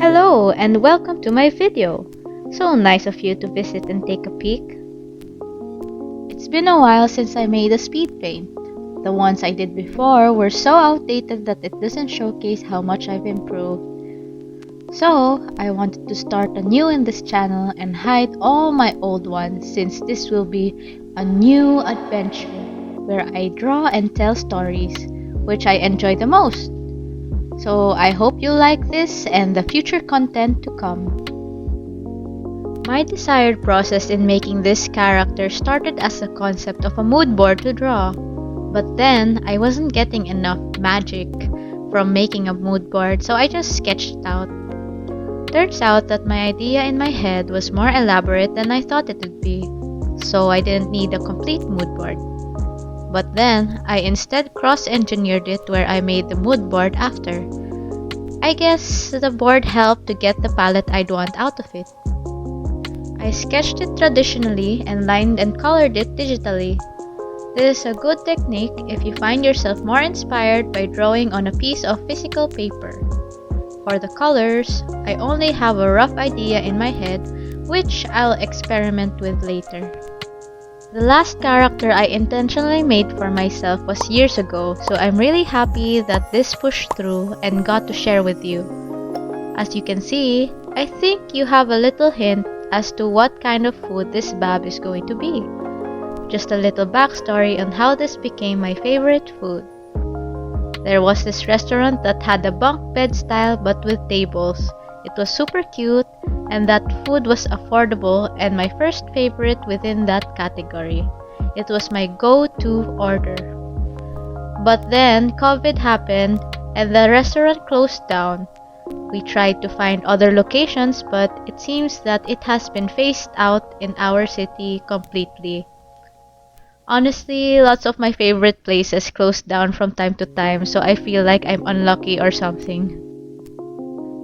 Hello and welcome to my video. So nice of you to visit and take a peek. It's been a while since I made a speed paint. The ones I did before were so outdated that it doesn't showcase how much I've improved. So I wanted to start anew in this channel and hide all my old ones, since this will be a new adventure where I draw and tell stories, which I enjoy the most. So I hope you like this and the future content to come. My desired process in making this character started as a concept of a mood board to draw. But then I wasn't getting enough magic from making a mood board, so I just sketched it out. Turns out that my idea in my head was more elaborate than I thought it would be, so I didn't need a complete mood board. But then, I instead cross-engineered it where I made the mood board after. I guess the board helped to get the palette I'd want out of it. I sketched it traditionally and lined and colored it digitally. This is a good technique if you find yourself more inspired by drawing on a piece of physical paper. For the colors, I only have a rough idea in my head, which I'll experiment with later. The last character I intentionally made for myself was years ago, so I'm really happy that this pushed through and got to share with you. As you can see, I think you have a little hint as to what kind of food this bab is going to be. Just a little backstory on how this became my favorite food. There was this restaurant that had a bunk bed style but with tables. It was super cute, and that food was affordable and my first favorite within that category. It was my go-to order. But then COVID happened and the restaurant closed down. We tried to find other locations, but it seems that it has been phased out in our city completely. Honestly, lots of my favorite places closed down from time to time, so I feel like I'm unlucky or something.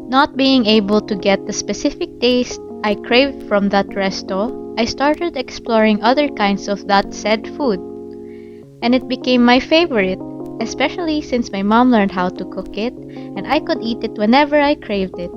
Not being able to get the specific taste I craved from that resto, I started exploring other kinds of that said food. And it became my favorite, especially since my mom learned how to cook it and I could eat it whenever I craved it.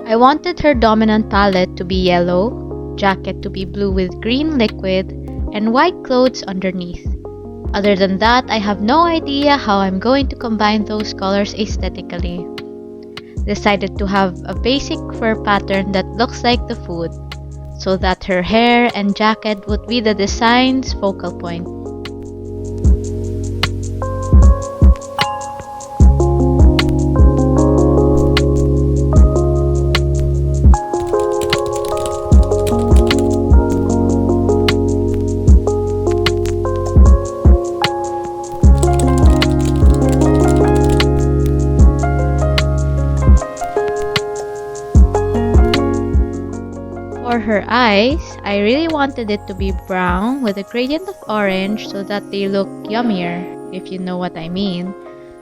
I wanted her dominant palette to be yellow, jacket to be blue with green liquid, and white clothes underneath. Other than that, I have no idea how I'm going to combine those colors aesthetically. Decided to have a basic fur pattern that looks like the food, so that her hair and jacket would be the design's focal point. For her eyes, I really wanted it to be brown with a gradient of orange so that they look yummier, if you know what I mean,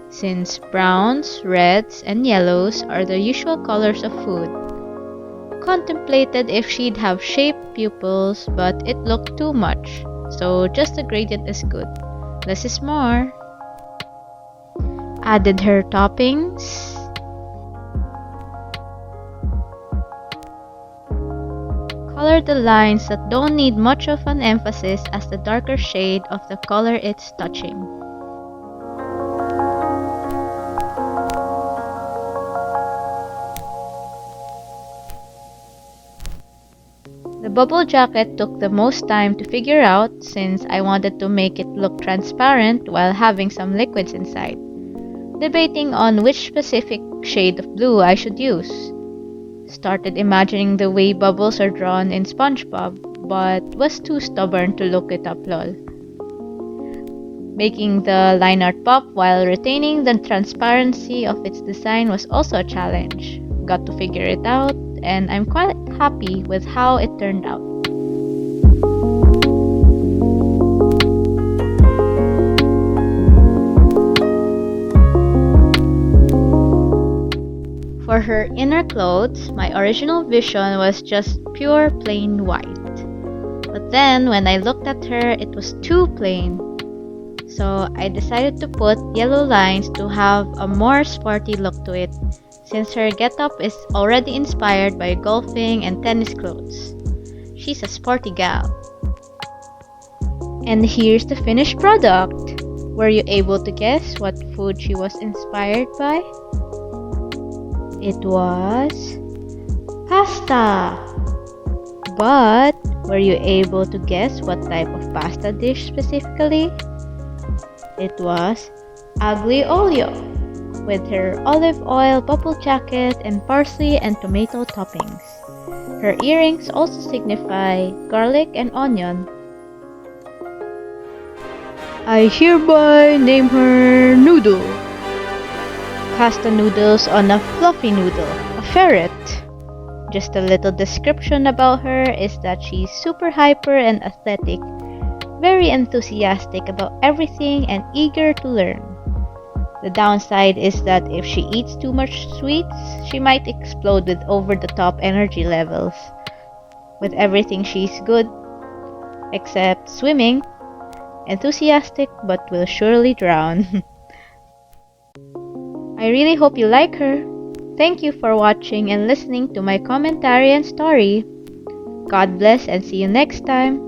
since browns, reds, and yellows are the usual colors of food. Contemplated if she'd have shaped pupils, but it looked too much, so just a gradient is good. Less is more. Added her toppings. Color the lines that don't need much of an emphasis as the darker shade of the color it's touching. The bubble jacket took the most time to figure out since I wanted to make it look transparent while having some liquids inside. Debating on which specific shade of blue I should use. Started imagining the way bubbles are drawn in SpongeBob, but was too stubborn to look it up lol. Making the Lineart pop while retaining the transparency of its design was also a challenge. Got to figure it out, and I'm quite happy with how it turned out. For her inner clothes, my original vision was just pure plain white. But then when I looked at her, it was too plain. So I decided to put yellow lines to have a more sporty look to it, since her getup is already inspired by golfing and tennis clothes. She's a sporty gal. And here's the finished product. Were you able to guess what food she was inspired by? It was pasta. But were you able to guess what type of pasta dish specifically? It was aglio olio, with her olive oil bubble jacket and parsley and tomato toppings. Her earrings also signify garlic and onion. I hereby name her Noodle. Pasta noodles on a fluffy noodle, a ferret. Just a little description about her is that she's super hyper and athletic, very enthusiastic about everything and eager to learn. The downside is that if she eats too much sweets, she might explode with over-the-top energy levels. With everything she's good, except swimming, enthusiastic but will surely drown. I really hope you like her. Thank you for watching and listening to my commentary and story. God bless and see you next time.